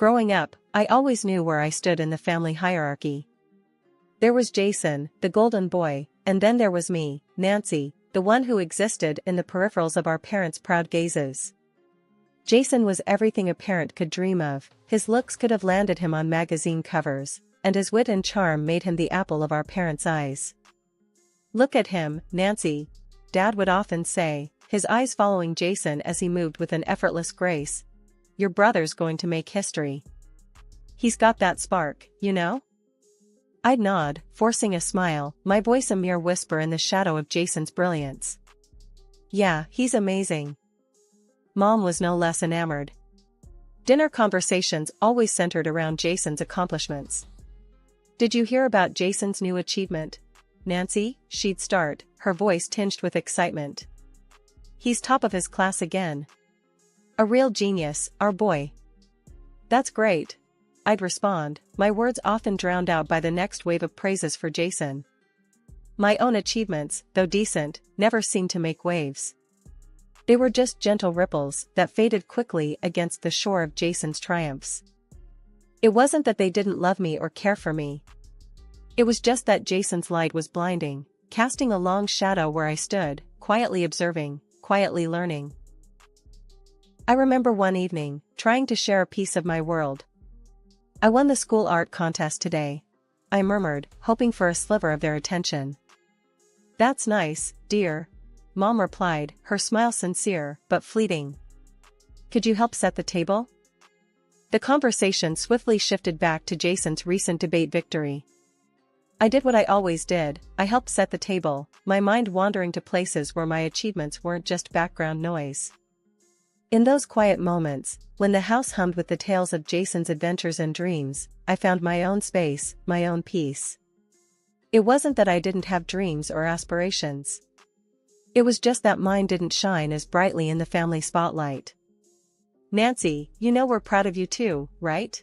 Growing up, I always knew where I stood in the family hierarchy. There was Jason, the golden boy, and then there was me, Nancy, the one who existed in the peripherals of our parents' proud gazes. Jason was everything a parent could dream of, his looks could have landed him on magazine covers, and his wit and charm made him the apple of our parents' eyes. "Look at him, Nancy," Dad would often say, his eyes following Jason as he moved with an effortless grace. "Your brother's going to make history. He's got that spark, you know?" I'd nod, forcing a smile, my voice a mere whisper in the shadow of Jason's brilliance. "Yeah, he's amazing." Mom was no less enamored. Dinner conversations always centered around Jason's accomplishments. "Did you hear about Jason's new achievement, Nancy?" she'd start, her voice tinged with excitement. "He's top of his class again. A real genius, our boy." "That's great," I'd respond, my words often drowned out by the next wave of praises for Jason. My own achievements, though decent, never seemed to make waves. They were just gentle ripples that faded quickly against the shore of Jason's triumphs. It wasn't that they didn't love me or care for me. It was just that Jason's light was blinding, casting a long shadow where I stood, quietly observing, quietly learning. I remember one evening, trying to share a piece of my world. "I won the school art contest today," I murmured, hoping for a sliver of their attention. "That's nice, dear," Mom replied, her smile sincere but fleeting. "Could you help set the table?" The conversation swiftly shifted back to Jason's recent debate victory. I did what I always did, I helped set the table, my mind wandering to places where my achievements weren't just background noise. In those quiet moments, when the house hummed with the tales of Jason's adventures and dreams, I found my own space, my own peace. It wasn't that I didn't have dreams or aspirations. It was just that mine didn't shine as brightly in the family spotlight. "Nancy, you know we're proud of you too, right?"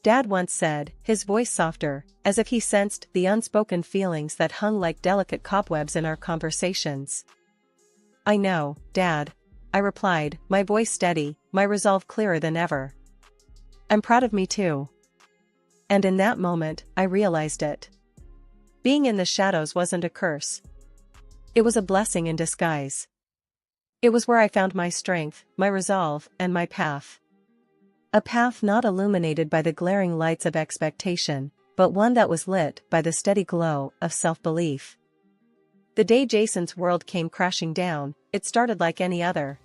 Dad once said, his voice softer, as if he sensed the unspoken feelings that hung like delicate cobwebs in our conversations. "I know, Dad," I replied, my voice steady, my resolve clearer than ever. "I'm proud of me too." And in that moment, I realized it. Being in the shadows wasn't a curse. It was a blessing in disguise. It was where I found my strength, my resolve, and my path. A path not illuminated by the glaring lights of expectation, but one that was lit by the steady glow of self-belief. The day Jason's world came crashing down, it started like any other.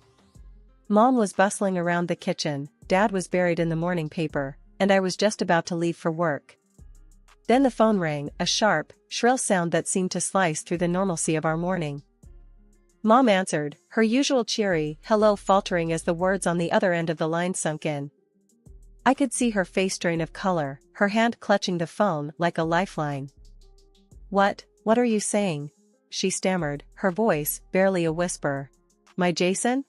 Mom was bustling around the kitchen, Dad was buried in the morning paper, and I was just about to leave for work. Then the phone rang, a sharp, shrill sound that seemed to slice through the normalcy of our morning. Mom answered, her usual cheery hello faltering as the words on the other end of the line sunk in. I could see her face drain of color, her hand clutching the phone like a lifeline. What are you saying?" she stammered, her voice barely a whisper. "My Jason?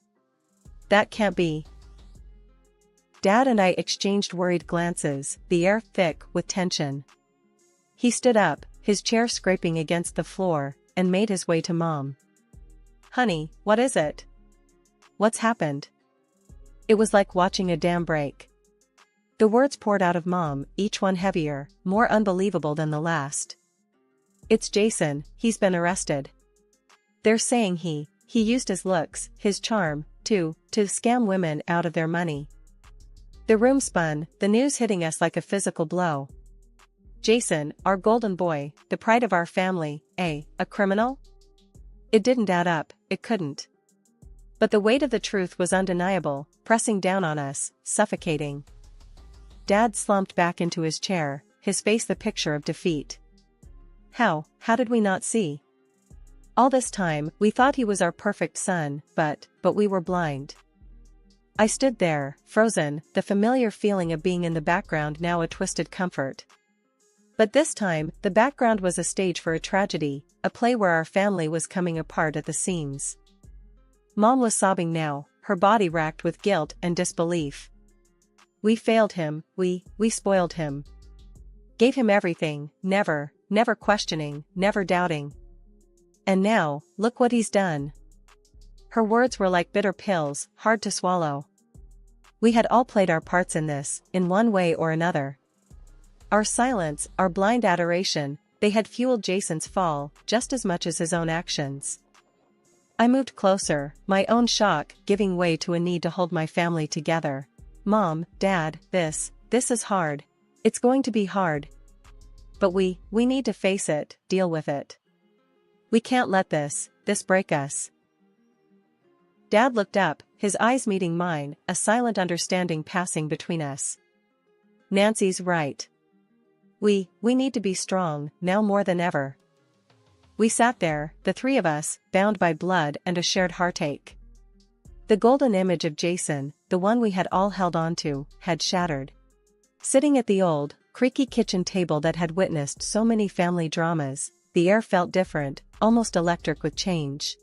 That can't be." Dad and I exchanged worried glances, the air thick with tension. He stood up, his chair scraping against the floor, and made his way to Mom. "Honey, what is it? What's happened?" It was like watching a dam break. The words poured out of Mom, each one heavier, more unbelievable than the last. "It's Jason, he's been arrested. They're saying he used his looks, his charm, to scam women out of their money." The room spun, the news hitting us like a physical blow. Jason, our golden boy, the pride of our family, a criminal? It didn't add up, it couldn't. But the weight of the truth was undeniable, pressing down on us, suffocating. Dad slumped back into his chair, his face the picture of defeat. How did we not see? All this time, we thought he was our perfect son, but we were blind. I stood there, frozen, the familiar feeling of being in the background now a twisted comfort. But this time, the background was a stage for a tragedy, a play where our family was coming apart at the seams. Mom was sobbing now, her body racked with guilt and disbelief. We failed him, we spoiled him. Gave him everything, never questioning, never doubting. And now, look what he's done. Her words were like bitter pills, hard to swallow. We had all played our parts in this, in one way or another. Our silence, our blind adoration, they had fueled Jason's fall just as much as his own actions. I moved closer, my own shock giving way to a need to hold my family together. Mom, Dad, this is hard. It's going to be hard. But we need to face it, deal with it. We can't let this break us. Dad looked up, his eyes meeting mine, a silent understanding passing between us. Nancy's right. We need to be strong, now more than ever. We sat there, the three of us, bound by blood and a shared heartache. The golden image of Jason, the one we had all held on to, had shattered. Sitting at the old, creaky kitchen table that had witnessed so many family dramas, the air felt different, almost electric with change.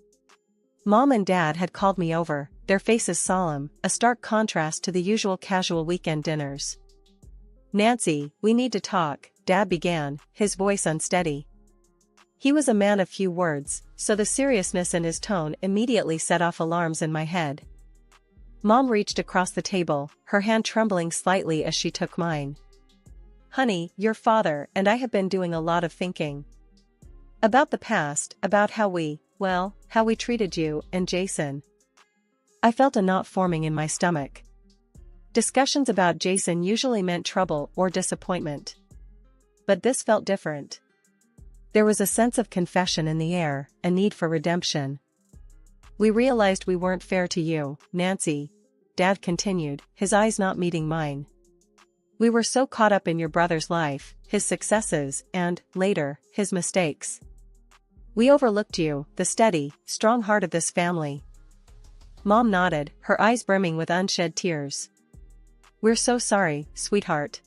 Mom and Dad had called me over, their faces solemn, a stark contrast to the usual casual weekend dinners. Nancy, we need to talk, Dad began, his voice unsteady. He was a man of few words, so the seriousness in his tone immediately set off alarms in my head. Mom reached across the table, her hand trembling slightly as she took mine. Honey, your father and I have been doing a lot of thinking. About the past, about how we treated you and Jason. I felt a knot forming in my stomach. Discussions about Jason usually meant trouble or disappointment. But this felt different. There was a sense of confession in the air, a need for redemption. We realized we weren't fair to you, Nancy, Dad continued, his eyes not meeting mine. We were so caught up in your brother's life, his successes, and, later, his mistakes. We overlooked you, the steady, strong heart of this family. Mom nodded, her eyes brimming with unshed tears. We're so sorry, sweetheart.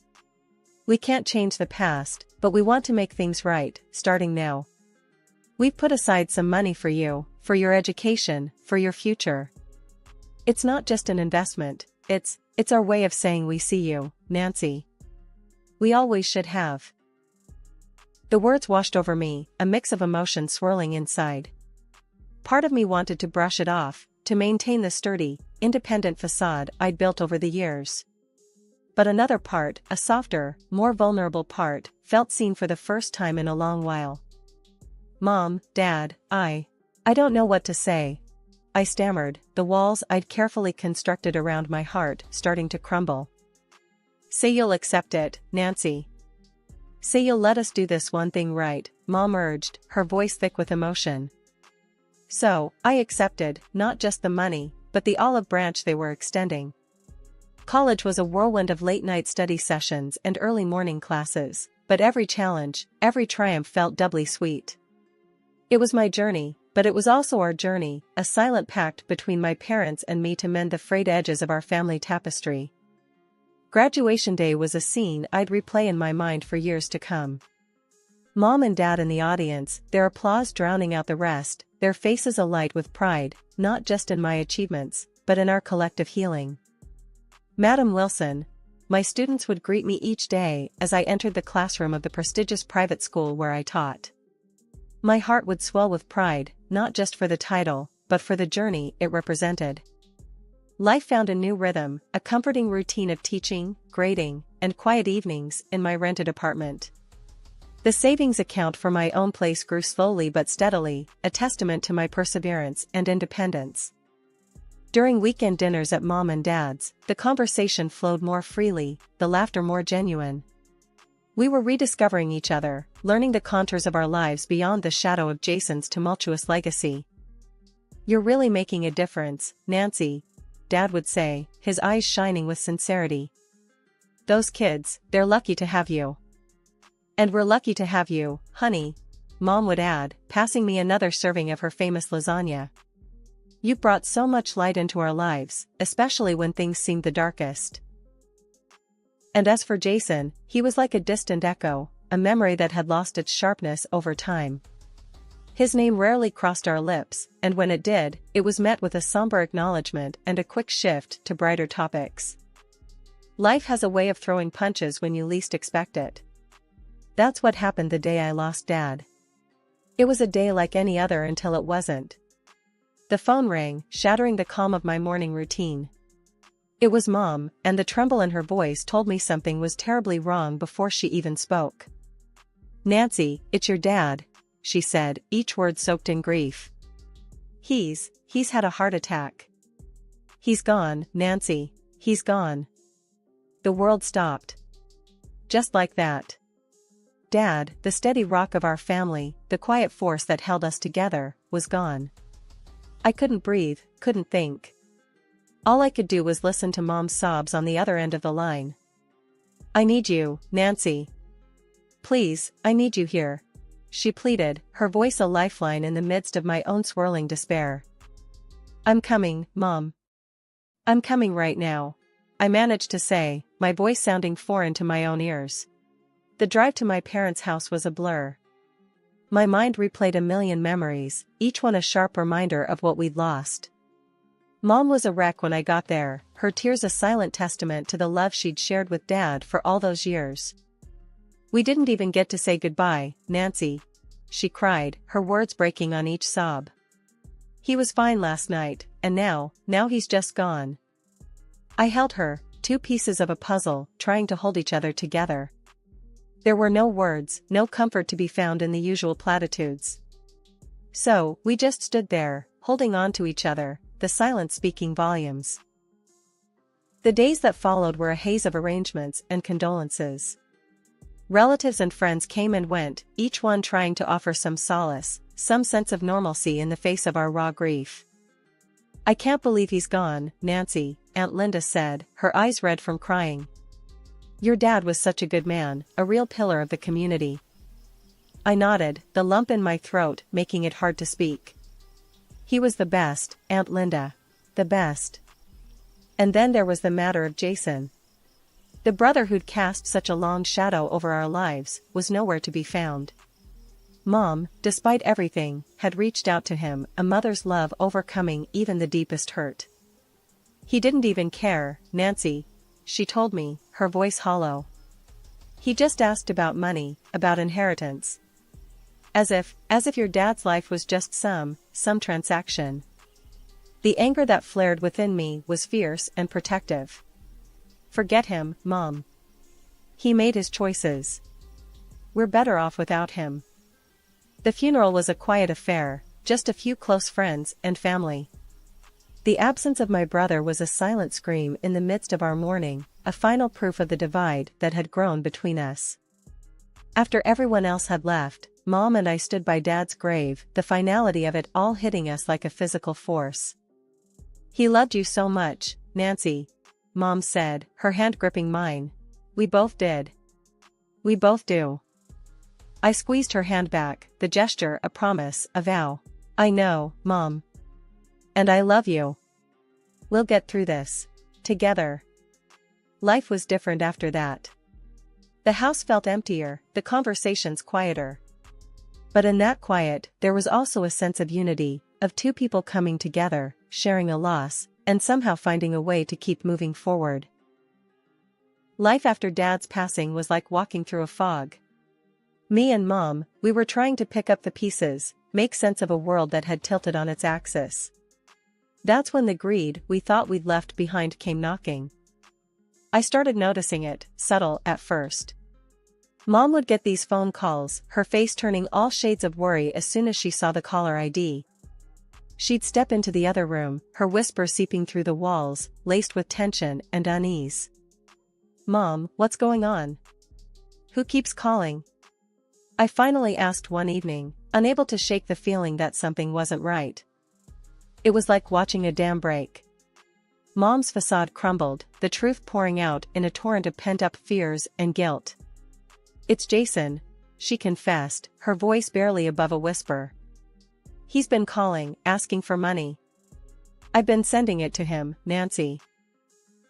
We can't change the past, but we want to make things right, starting now. We've put aside some money for you, for your education, for your future. It's not just an investment, it's our way of saying we see you, Nancy. We always should have. The words washed over me, a mix of emotion swirling inside. Part of me wanted to brush it off, to maintain the sturdy, independent facade I'd built over the years. But another part, a softer, more vulnerable part, felt seen for the first time in a long while. Mom, Dad, I don't know what to say. I stammered, the walls I'd carefully constructed around my heart starting to crumble. Say you'll accept it, Nancy. Say you'll let us do this one thing right, Mom urged, her voice thick with emotion. So, I accepted, not just the money, but the olive branch they were extending. College was a whirlwind of late-night study sessions and early morning classes, but every challenge, every triumph felt doubly sweet. It was my journey, but it was also our journey, a silent pact between my parents and me to mend the frayed edges of our family tapestry. Graduation day was a scene I'd replay in my mind for years to come. Mom and Dad in the audience, their applause drowning out the rest, their faces alight with pride, not just in my achievements, but in our collective healing. Madam Wilson, my students would greet me each day as I entered the classroom of the prestigious private school where I taught. My heart would swell with pride, not just for the title, but for the journey it represented. Life found a new rhythm, a comforting routine of teaching, grading, and quiet evenings in my rented apartment. The savings account for my own place grew slowly but steadily, a testament to my perseverance and independence. During weekend dinners at Mom and Dad's, the conversation flowed more freely, the laughter more genuine. We were rediscovering each other, learning the contours of our lives beyond the shadow of Jason's tumultuous legacy. You're really making a difference, Nancy, Dad would say, his eyes shining with sincerity. Those kids, they're lucky to have you. And we're lucky to have you, honey, Mom would add, passing me another serving of her famous lasagna. You've brought so much light into our lives, especially when things seemed the darkest. And as for Jason, he was like a distant echo, a memory that had lost its sharpness over time. His name rarely crossed our lips, and when it did, it was met with a somber acknowledgement and a quick shift to brighter topics. Life has a way of throwing punches when you least expect it. That's what happened the day I lost Dad. It was a day like any other until it wasn't. The phone rang, shattering the calm of my morning routine. It was Mom, and the tremble in her voice told me something was terribly wrong before she even spoke. "Nancy, it's your dad," she said, each word soaked in grief. He's had a heart attack. He's gone, Nancy, he's gone." The world stopped. Just like that. Dad, the steady rock of our family, the quiet force that held us together, was gone. I couldn't breathe, couldn't think. All I could do was listen to Mom's sobs on the other end of the line. "I need you, Nancy. Please, I need you here," she pleaded, her voice a lifeline in the midst of my own swirling despair. "I'm coming, Mom. I'm coming right now," I managed to say, my voice sounding foreign to my own ears. The drive to my parents' house was a blur. My mind replayed a million memories, each one a sharp reminder of what we'd lost. Mom was a wreck when I got there, her tears a silent testament to the love she'd shared with Dad for all those years. "We didn't even get to say goodbye, Nancy," she cried, her words breaking on each sob. "He was fine last night, and now he's just gone." I held her, two pieces of a puzzle, trying to hold each other together. There were no words, no comfort to be found in the usual platitudes. So, we just stood there, holding on to each other, the silence speaking volumes. The days that followed were a haze of arrangements and condolences. Relatives and friends came and went, each one trying to offer some solace, some sense of normalcy in the face of our raw grief. "I can't believe he's gone, Nancy," Aunt Linda said, her eyes red from crying. "Your dad was such a good man, a real pillar of the community." I nodded, the lump in my throat making it hard to speak. "He was the best, Aunt Linda. The best." And then there was the matter of Jason. The brother who'd cast such a long shadow over our lives was nowhere to be found. Mom, despite everything, had reached out to him, a mother's love overcoming even the deepest hurt. "He didn't even care, Nancy," she told me, her voice hollow. "He just asked about money, about inheritance. As if your dad's life was just some transaction." The anger that flared within me was fierce and protective. "Forget him, Mom. He made his choices. We're better off without him." The funeral was a quiet affair, just a few close friends and family. The absence of my brother was a silent scream in the midst of our mourning, a final proof of the divide that had grown between us. After everyone else had left, Mom and I stood by Dad's grave, the finality of it all hitting us like a physical force. "He loved you so much, Nancy," Mom said, her hand gripping mine. "We both did. We both do." I squeezed her hand back, the gesture a promise, a vow. "I know, Mom. And I love you. We'll get through this. Together." Life was different after that. The house felt emptier, the conversations quieter. But in that quiet, there was also a sense of unity, of two people coming together, sharing a loss, and somehow finding a way to keep moving forward. Life after Dad's passing was like walking through a fog. Me and Mom, we were trying to pick up the pieces, make sense of a world that had tilted on its axis. That's when the greed we thought we'd left behind came knocking. I started noticing it, subtle at first. Mom would get these phone calls, her face turning all shades of worry as soon as she saw the caller ID. She'd step into the other room, her whisper seeping through the walls, laced with tension and unease. "Mom, what's going on? Who keeps calling?" I finally asked one evening, unable to shake the feeling that something wasn't right. It was like watching a dam break. Mom's facade crumbled, the truth pouring out in a torrent of pent-up fears and guilt. "It's Jason," she confessed, her voice barely above a whisper. "He's been calling, asking for money. I've been sending it to him, Nancy.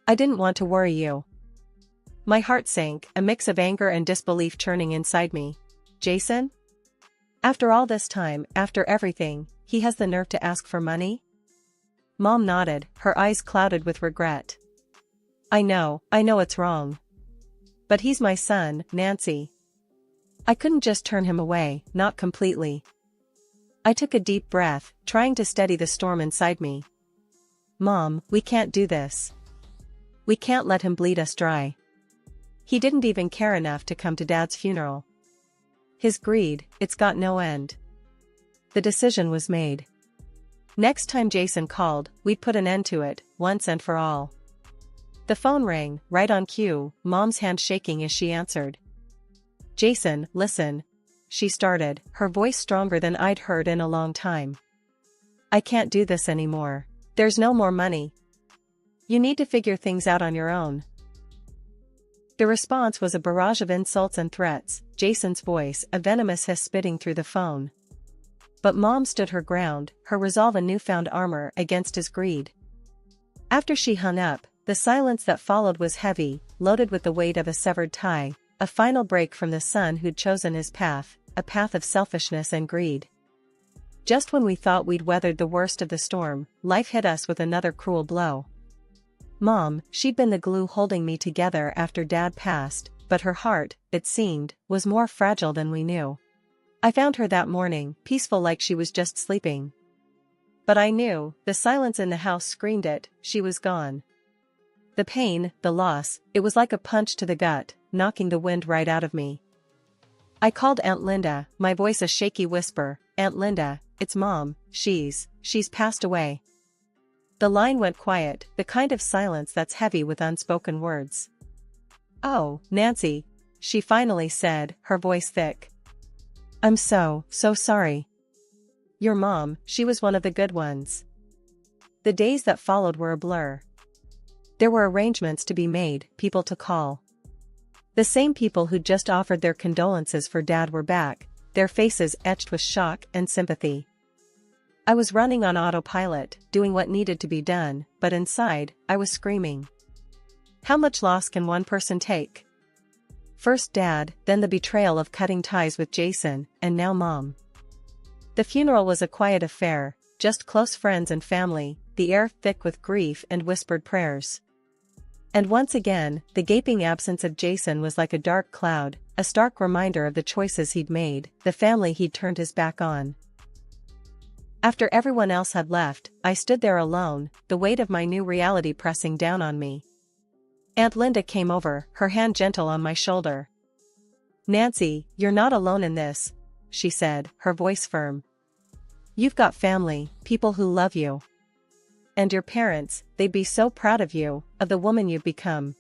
I didn't want to worry you." My heart sank, a mix of anger and disbelief churning inside me. Jason? After all this time, after everything, he has the nerve to ask for money? Mom nodded, her eyes clouded with regret. I know it's wrong. But he's my son, Nancy. I couldn't just turn him away, not completely. I took a deep breath, trying to steady the storm inside me. Mom, we can't do this. We can't let him bleed us dry. He didn't even care enough to come to Dad's funeral. His greed, it's got no end. The decision was made. Next time Jason called, we'd put an end to it, once and for all. The phone rang, right on cue, Mom's hand shaking as she answered. Jason, listen. She started, her voice stronger than I'd heard in a long time. I can't do this anymore. There's no more money. You need to figure things out on your own. The response was a barrage of insults and threats, Jason's voice a venomous hiss spitting through the phone. But Mom stood her ground, her resolve a newfound armor against his greed. After she hung up, the silence that followed was heavy, loaded with the weight of a severed tie, a final break from the son who'd chosen his path, a path of selfishness and greed. Just when we thought we'd weathered the worst of the storm, life hit us with another cruel blow. Mom, she'd been the glue holding me together after Dad passed, but her heart, it seemed, was more fragile than we knew. I found her that morning, peaceful like she was just sleeping. But I knew, the silence in the house screamed it, she was gone. The pain, the loss, it was like a punch to the gut, knocking the wind right out of me. I called Aunt Linda, my voice a shaky whisper, Aunt Linda, it's Mom, she's passed away. The line went quiet, the kind of silence that's heavy with unspoken words. Oh, Nancy, she finally said, her voice thick. I'm so sorry. Your mom, she was one of the good ones. The days that followed were a blur. There were arrangements to be made, people to call. The same people who'd just offered their condolences for Dad were back, their faces etched with shock and sympathy. I was running on autopilot, doing what needed to be done, but inside, I was screaming. How much loss can one person take? First Dad, then the betrayal of cutting ties with Jason, and now Mom. The funeral was a quiet affair, just close friends and family, the air thick with grief and whispered prayers. And once again, the gaping absence of Jason was like a dark cloud, a stark reminder of the choices he'd made, the family he'd turned his back on. After everyone else had left, I stood there alone, the weight of my new reality pressing down on me. Aunt Linda came over, her hand gentle on my shoulder. Nancy, you're not alone in this, she said, her voice firm. You've got family, people who love you. And your parents, they'd be so proud of you, of the woman you've become.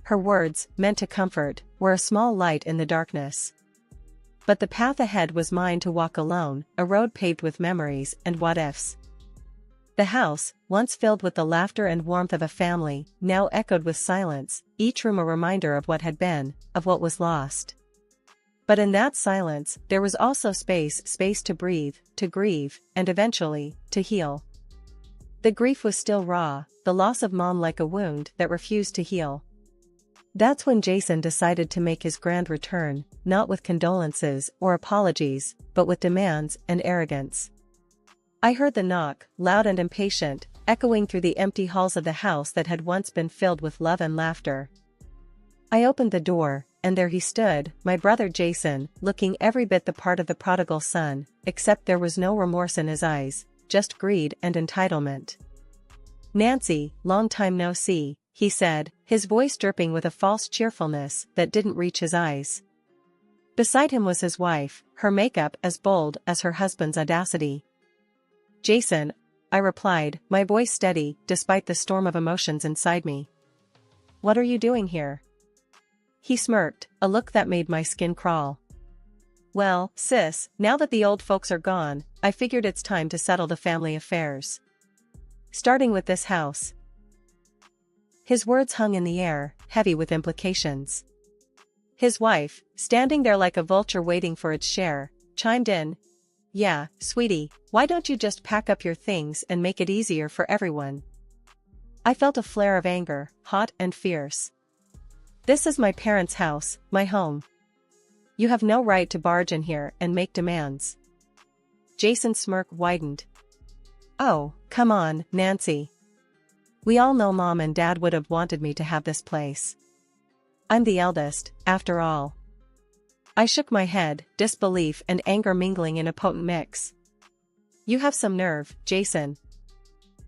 Her words, meant to comfort, were a small light in the darkness. But the path ahead was mine to walk alone, a road paved with memories and what-ifs. The house, once filled with the laughter and warmth of a family, now echoed with silence, each room a reminder of what had been, of what was lost. But in that silence, there was also space to breathe, to grieve, and eventually, to heal. The grief was still raw, the loss of Mom like a wound that refused to heal. That's when Jason decided to make his grand return, not with condolences or apologies, but with demands and arrogance. I heard the knock, loud and impatient, echoing through the empty halls of the house that had once been filled with love and laughter. I opened the door, and there he stood, my brother Jason, looking every bit the part of the prodigal son, except there was no remorse in his eyes, just greed and entitlement. Nancy, long time no see, he said, his voice dripping with a false cheerfulness that didn't reach his eyes. Beside him was his wife, her makeup as bold as her husband's audacity. Jason, I replied, my voice steady, despite the storm of emotions inside me. What are you doing here? He smirked, a look that made my skin crawl. Well, sis, now that the old folks are gone, I figured it's time to settle the family affairs. Starting with this house. His words hung in the air, heavy with implications. His wife, standing there like a vulture waiting for its share, chimed in. Yeah, sweetie, why don't you just pack up your things and make it easier for everyone? I felt a flare of anger, hot and fierce. This is my parents' house, my home. You have no right to barge in here and make demands. Jason's smirk widened. Oh, come on, Nancy. We all know Mom and Dad would have wanted me to have this place. I'm the eldest, after all. I shook my head, disbelief and anger mingling in a potent mix. You have some nerve, Jason.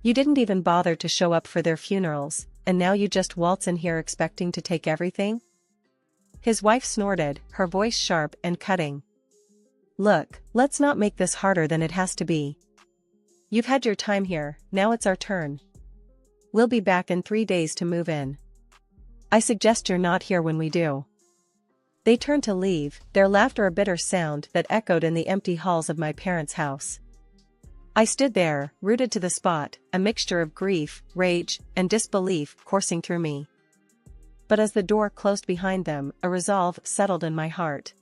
You didn't even bother to show up for their funerals, and now you just waltz in here expecting to take everything? His wife snorted, her voice sharp and cutting. Look, let's not make this harder than it has to be. You've had your time here, now it's our turn. We'll be back in 3 days to move in. I suggest you're not here when we do. They turned to leave, their laughter a bitter sound that echoed in the empty halls of my parents' house. I stood there, rooted to the spot, a mixture of grief, rage, and disbelief coursing through me. But as the door closed behind them, a resolve settled in my heart.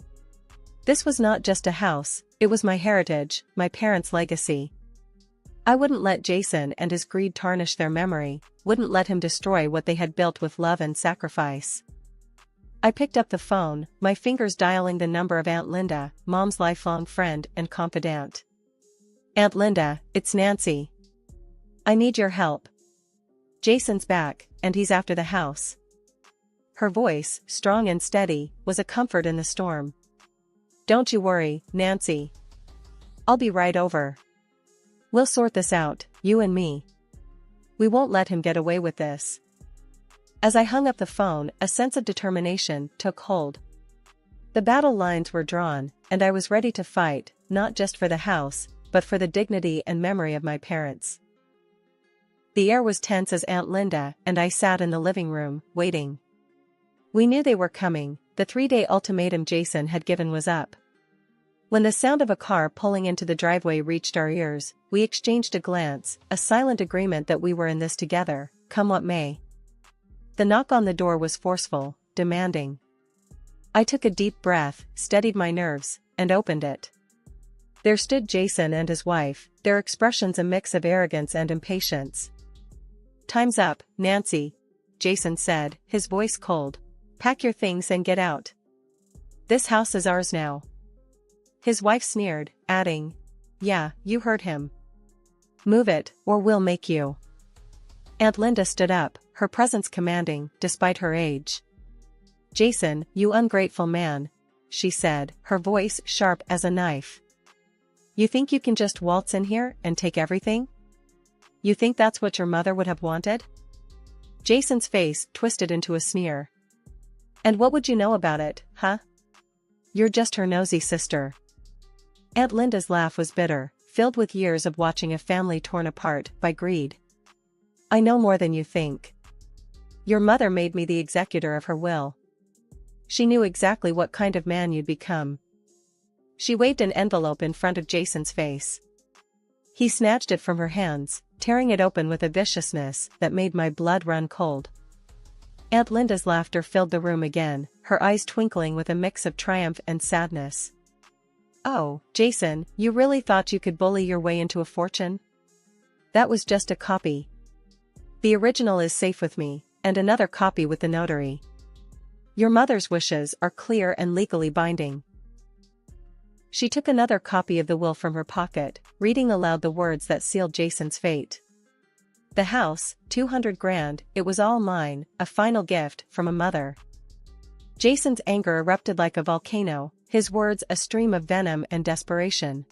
This was not just a house, it was my heritage, my parents' legacy. I wouldn't let Jason and his greed tarnish their memory, wouldn't let him destroy what they had built with love and sacrifice. I picked up the phone, my fingers dialing the number of Aunt Linda, Mom's lifelong friend and confidant. Aunt Linda, it's Nancy. I need your help. Jason's back, and he's after the house. Her voice, strong and steady, was a comfort in the storm. Don't you worry, Nancy. I'll be right over. We'll sort this out, you and me. We won't let him get away with this. As I hung up the phone, a sense of determination took hold. The battle lines were drawn, and I was ready to fight, not just for the house, but for the dignity and memory of my parents. The air was tense as Aunt Linda and I sat in the living room, waiting. We knew they were coming, the 3-day ultimatum Jason had given was up. When the sound of a car pulling into the driveway reached our ears, we exchanged a glance, a silent agreement that we were in this together, come what may. The knock on the door was forceful, demanding. I took a deep breath, steadied my nerves, and opened it. There stood Jason and his wife, their expressions a mix of arrogance and impatience. Time's up, Nancy, Jason said, his voice cold. Pack your things and get out. This house is ours now. His wife sneered, adding, yeah, you heard him. Move it, or we'll make you. Aunt Linda stood up, her presence commanding, despite her age. Jason, you ungrateful man, she said, her voice sharp as a knife. You think you can just waltz in here and take everything? You think that's what your mother would have wanted? Jason's face twisted into a sneer. And what would you know about it, huh? You're just her nosy sister. Aunt Linda's laugh was bitter, filled with years of watching a family torn apart by greed. I know more than you think. Your mother made me the executor of her will. She knew exactly what kind of man you'd become. She waved an envelope in front of Jason's face. He snatched it from her hands, tearing it open with a viciousness that made my blood run cold. Aunt Linda's laughter filled the room again, her eyes twinkling with a mix of triumph and sadness. Oh, Jason, you really thought you could bully your way into a fortune? That was just a copy. The original is safe with me, and another copy with the notary. Your mother's wishes are clear and legally binding. She took another copy of the will from her pocket, reading aloud the words that sealed Jason's fate. The house, 200 grand, it was all mine, a final gift from a mother. Jason's anger erupted like a volcano, his words a stream of venom and desperation.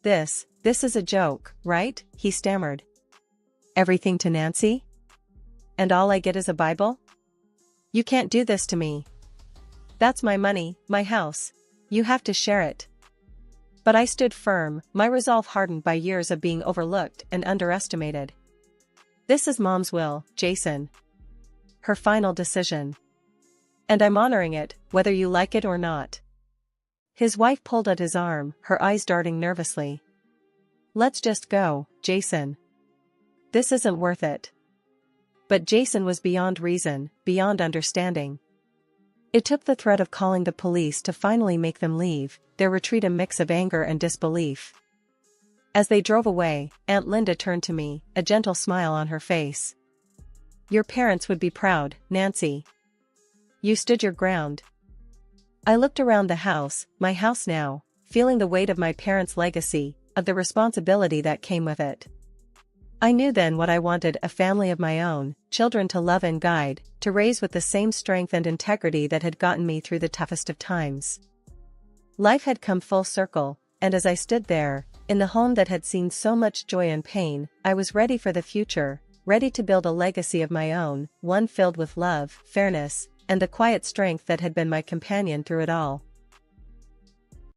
This is a joke, right? He stammered. Everything to Nancy? And all I get is a Bible? You can't do this to me. That's my money, my house. You have to share it. But I stood firm, my resolve hardened by years of being overlooked and underestimated. This is Mom's will, Jason. Her final decision. And I'm honoring it, whether you like it or not. His wife pulled at his arm, her eyes darting nervously. Let's just go, Jason. This isn't worth it. But Jason was beyond reason, beyond understanding. It took the threat of calling the police to finally make them leave, their retreat a mix of anger and disbelief. As they drove away, Aunt Linda turned to me, a gentle smile on her face. Your parents would be proud, Nancy. You stood your ground. I looked around the house, my house now, feeling the weight of my parents' legacy, of the responsibility that came with it. I knew then what I wanted: a family of my own, children to love and guide, to raise with the same strength and integrity that had gotten me through the toughest of times. Life had come full circle, and as I stood there, in the home that had seen so much joy and pain, I was ready for the future, ready to build a legacy of my own, one filled with love, fairness, and the quiet strength that had been my companion through it all.